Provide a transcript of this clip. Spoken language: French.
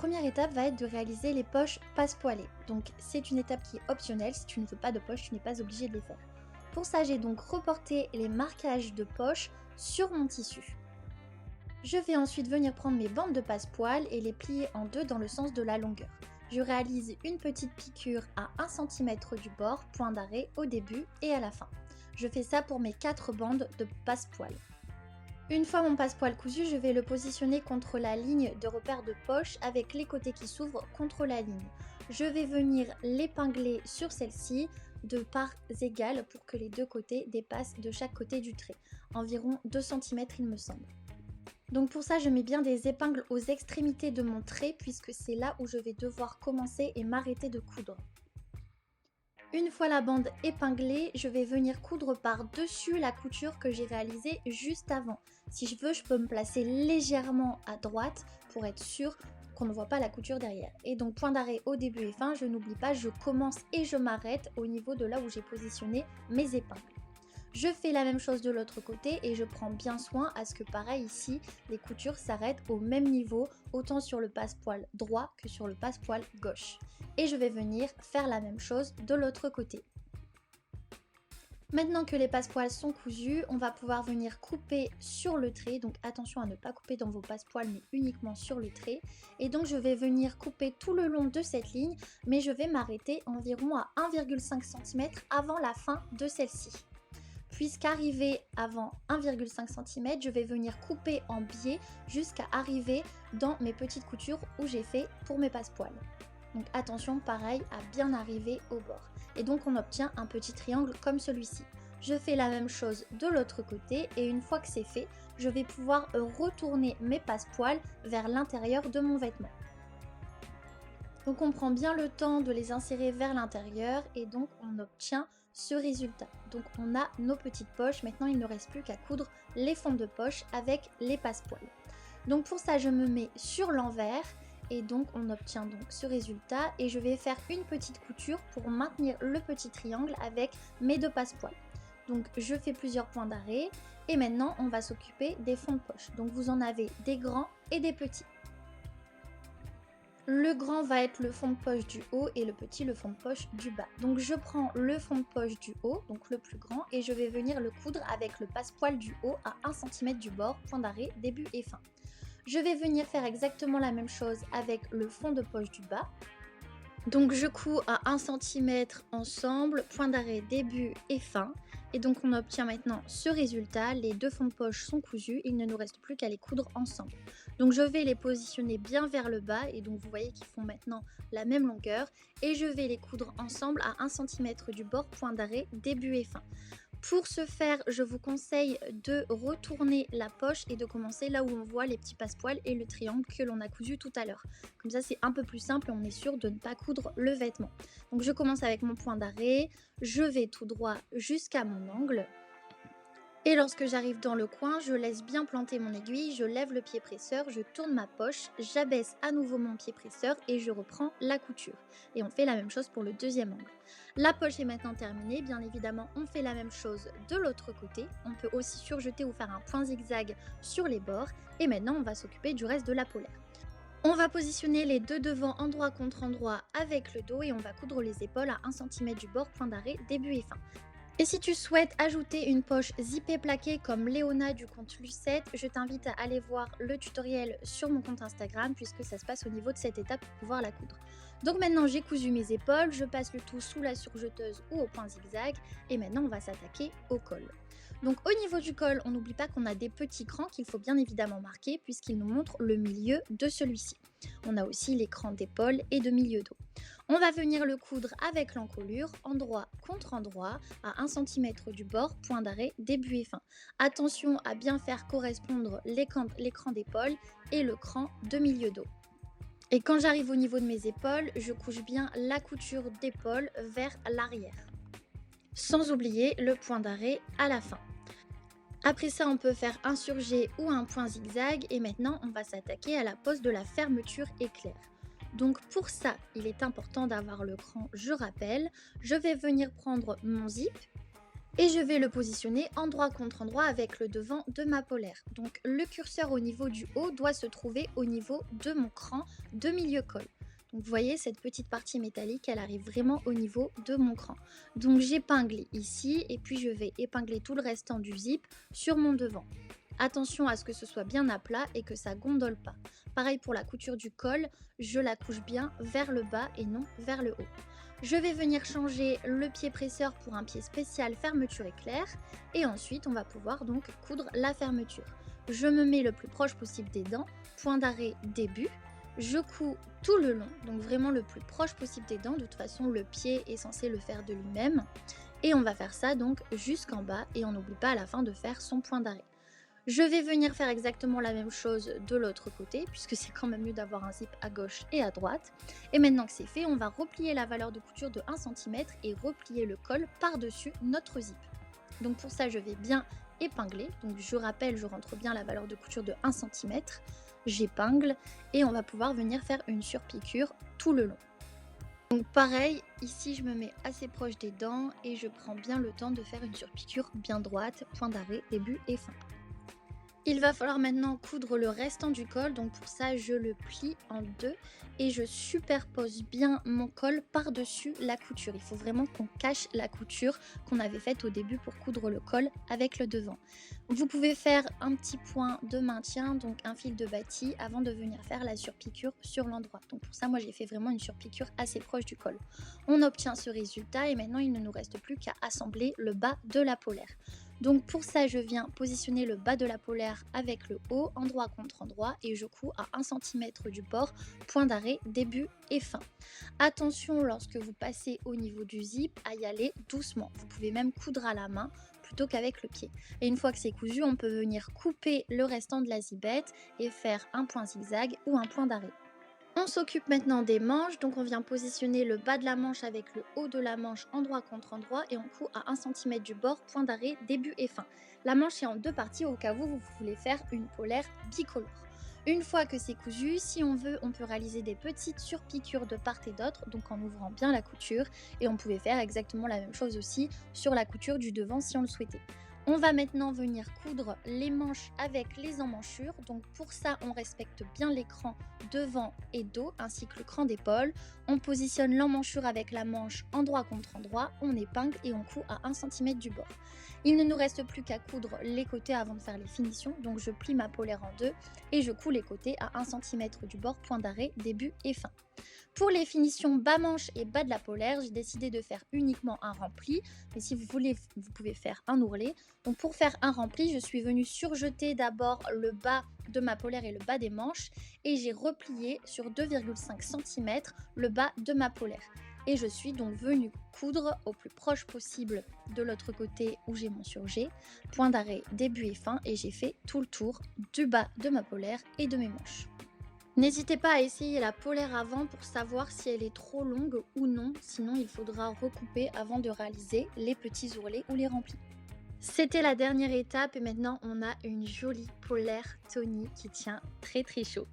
première étape va être de réaliser les poches passe-poilées. Donc c'est une étape qui est optionnelle, si tu ne veux pas de poche, tu n'es pas obligé de les faire. Pour ça, j'ai donc reporté les marquages de poche sur mon tissu. Je vais ensuite venir prendre mes bandes de passe-poil et les plier en deux dans le sens de la longueur. Je réalise une petite piqûre à 1 cm du bord, point d'arrêt au début et à la fin. Je fais ça pour mes 4 bandes de passe-poil. Une fois mon passe-poil cousu, je vais le positionner contre la ligne de repère de poche avec les côtés qui s'ouvrent contre la ligne. Je vais venir l'épingler sur celle-ci de parts égales pour que les deux côtés dépassent de chaque côté du trait, environ 2 cm il me semble. Donc pour ça, je mets bien des épingles aux extrémités de mon trait puisque c'est là où je vais devoir commencer et m'arrêter de coudre. Une fois la bande épinglée, je vais venir coudre par-dessus la couture que j'ai réalisée juste avant. Si je veux, je peux me placer légèrement à droite pour être sûr qu'on ne voit pas la couture derrière. Et donc point d'arrêt au début et fin, je n'oublie pas, je commence et je m'arrête au niveau de là où j'ai positionné mes épingles. Je fais la même chose de l'autre côté et je prends bien soin à ce que pareil ici, les coutures s'arrêtent au même niveau, autant sur le passe-poil droit que sur le passe-poil gauche. Et je vais venir faire la même chose de l'autre côté. Maintenant que les passe-poils sont cousus, on va pouvoir venir couper sur le trait, donc attention à ne pas couper dans vos passe-poils mais uniquement sur le trait. Et donc je vais venir couper tout le long de cette ligne, mais je vais m'arrêter environ à 1,5 cm avant la fin de celle-ci. Puisqu'arrivé avant 1,5 cm, je vais venir couper en biais jusqu'à arriver dans mes petites coutures où j'ai fait pour mes passe-poils. Donc attention, pareil, à bien arriver au bord. Et donc on obtient un petit triangle comme celui-ci. Je fais la même chose de l'autre côté et une fois que c'est fait, je vais pouvoir retourner mes passe-poils vers l'intérieur de mon vêtement. Donc on prend bien le temps de les insérer vers l'intérieur et donc on obtient ce résultat. Donc on a nos petites poches, maintenant il ne reste plus qu'à coudre les fonds de poche avec les passe-poils. Donc pour ça je me mets sur l'envers et donc on obtient donc ce résultat et je vais faire une petite couture pour maintenir le petit triangle avec mes deux passe-poils. Donc je fais plusieurs points d'arrêt et maintenant on va s'occuper des fonds de poche. Donc vous en avez des grands et des petits. Le grand va être le fond de poche du haut et le petit le fond de poche du bas. Donc je prends le fond de poche du haut, donc le plus grand, et je vais venir le coudre avec le passe-poil du haut à 1 cm du bord, point d'arrêt, début et fin. Je vais venir faire exactement la même chose avec le fond de poche du bas. Donc je couds à 1 cm ensemble, point d'arrêt, début et fin. Et donc on obtient maintenant ce résultat, les deux fonds de poche sont cousus, il ne nous reste plus qu'à les coudre ensemble. Donc je vais les positionner bien vers le bas et donc vous voyez qu'ils font maintenant la même longueur. Et je vais les coudre ensemble à 1 cm du bord, point d'arrêt, début et fin. Pour ce faire, je vous conseille de retourner la poche et de commencer là où on voit les petits passe-poils et le triangle que l'on a cousu tout à l'heure. Comme ça, c'est un peu plus simple et on est sûr de ne pas coudre le vêtement. Donc je commence avec mon point d'arrêt, je vais tout droit jusqu'à mon angle. Et lorsque j'arrive dans le coin, je laisse bien planter mon aiguille, je lève le pied presseur, je tourne ma poche, j'abaisse à nouveau mon pied presseur et je reprends la couture. Et on fait la même chose pour le deuxième angle. La poche est maintenant terminée, bien évidemment on fait la même chose de l'autre côté. On peut aussi surjeter ou faire un point zigzag sur les bords. Et maintenant on va s'occuper du reste de la polaire. On va positionner les deux devants endroit contre endroit avec le dos et on va coudre les épaules à 1 cm du bord, point d'arrêt, début et fin. Et si tu souhaites ajouter une poche zippée plaquée comme Léona du compte Lucette, je t'invite à aller voir le tutoriel sur mon compte Instagram puisque ça se passe au niveau de cette étape pour pouvoir la coudre. Donc maintenant j'ai cousu mes épaules, je passe le tout sous la surjeteuse ou au point zigzag et maintenant on va s'attaquer au col. Donc au niveau du col, on n'oublie pas qu'on a des petits crans qu'il faut bien évidemment marquer puisqu'ils nous montrent le milieu de celui-ci. On a aussi les crans d'épaule et de milieu dos. On va venir le coudre avec l'encolure, endroit contre endroit, à 1 cm du bord, point d'arrêt, début et fin. Attention à bien faire correspondre l'écran d'épaule et le cran de milieu dos. Et quand j'arrive au niveau de mes épaules, je couche bien la couture d'épaule vers l'arrière. Sans oublier le point d'arrêt à la fin. Après ça, on peut faire un surjet ou un point zigzag et maintenant on va s'attaquer à la pose de la fermeture éclair. Donc pour ça, il est important d'avoir le cran, je rappelle. Je vais venir prendre mon zip Et je vais le positionner endroit contre endroit avec le devant de ma polaire. Donc le curseur au niveau du haut doit se trouver au niveau de mon cran de milieu col. Donc vous voyez, cette petite partie métallique, elle arrive vraiment au niveau de mon cran. Donc j'épingle ici et puis je vais épingler tout le restant du zip sur mon devant. Attention à ce que ce soit bien à plat et que ça gondole pas. Pareil pour la couture du col, je la couche bien vers le bas et non vers le haut. Je vais venir changer le pied presseur pour un pied spécial fermeture éclair et ensuite on va pouvoir donc coudre la fermeture. Je me mets le plus proche possible des dents, point d'arrêt début. Je couds tout le long, donc vraiment le plus proche possible des dents. De toute façon, le pied est censé le faire de lui-même. Et on va faire ça donc jusqu'en bas et on n'oublie pas à la fin de faire son point d'arrêt. Je vais venir faire exactement la même chose de l'autre côté, puisque c'est quand même mieux d'avoir un zip à gauche et à droite. Et maintenant que c'est fait, on va replier la valeur de couture de 1 cm et replier le col par-dessus notre zip. Donc pour ça, je vais bien épingler. Donc je rappelle, je rentre bien la valeur de couture de 1 cm. J'épingle et on va pouvoir venir faire une surpiqûre tout le long. Donc pareil, ici je me mets assez proche des dents et je prends bien le temps de faire une surpiqûre bien droite, point d'arrêt, début et fin. Il va falloir maintenant coudre le restant du col, donc pour ça je le plie en deux et je superpose bien mon col par-dessus la couture. Il faut vraiment qu'on cache la couture qu'on avait faite au début pour coudre le col avec le devant. Vous pouvez faire un petit point de maintien, donc un fil de bâti, avant de venir faire la surpiqûre sur l'endroit. Donc pour ça, moi j'ai fait vraiment une surpiqûre assez proche du col. On obtient ce résultat et maintenant il ne nous reste plus qu'à assembler le bas de la polaire. Donc pour ça, je viens positionner le bas de la polaire avec le haut, endroit contre endroit, et je couds à 1 cm du bord, point d'arrêt, début et fin. Attention lorsque vous passez au niveau du zip à y aller doucement. Vous pouvez même coudre à la main plutôt qu'avec le pied. Et une fois que c'est cousu, on peut venir couper le restant de la zipette et faire un point zigzag ou un point d'arrêt. On s'occupe maintenant des manches, donc on vient positionner le bas de la manche avec le haut de la manche endroit contre endroit et on coud à 1 cm du bord, point d'arrêt, début et fin. La manche est en deux parties au cas où vous voulez faire une polaire bicolore. Une fois que c'est cousu, si on veut, on peut réaliser des petites surpiqûres de part et d'autre, donc en ouvrant bien la couture, et on pouvait faire exactement la même chose aussi sur la couture du devant si on le souhaitait. On va maintenant venir coudre les manches avec les emmanchures. Donc pour ça, on respecte bien l'écran devant et dos ainsi que le cran d'épaule. On positionne l'emmanchure avec la manche endroit contre endroit, on épingle et on coud à 1 cm du bord. Il ne nous reste plus qu'à coudre les côtés avant de faire les finitions. Donc je plie ma polaire en deux et je couds les côtés à 1 cm du bord, point d'arrêt, début et fin. Pour les finitions bas manche et bas de la polaire, j'ai décidé de faire uniquement un rempli, mais si vous voulez, vous pouvez faire un ourlet. Donc pour faire un rempli, je suis venue surjeter d'abord le bas de ma polaire et le bas des manches et j'ai replié sur 2,5 cm le bas de ma polaire. Et je suis donc venue coudre au plus proche possible de l'autre côté où j'ai mon surjet, point d'arrêt, début et fin, et j'ai fait tout le tour du bas de ma polaire et de mes manches. N'hésitez pas à essayer la polaire avant pour savoir si elle est trop longue ou non, sinon il faudra recouper avant de réaliser les petits ourlets ou les remplis. C'était la dernière étape et maintenant on a une jolie polaire Tony qui tient très très chaud.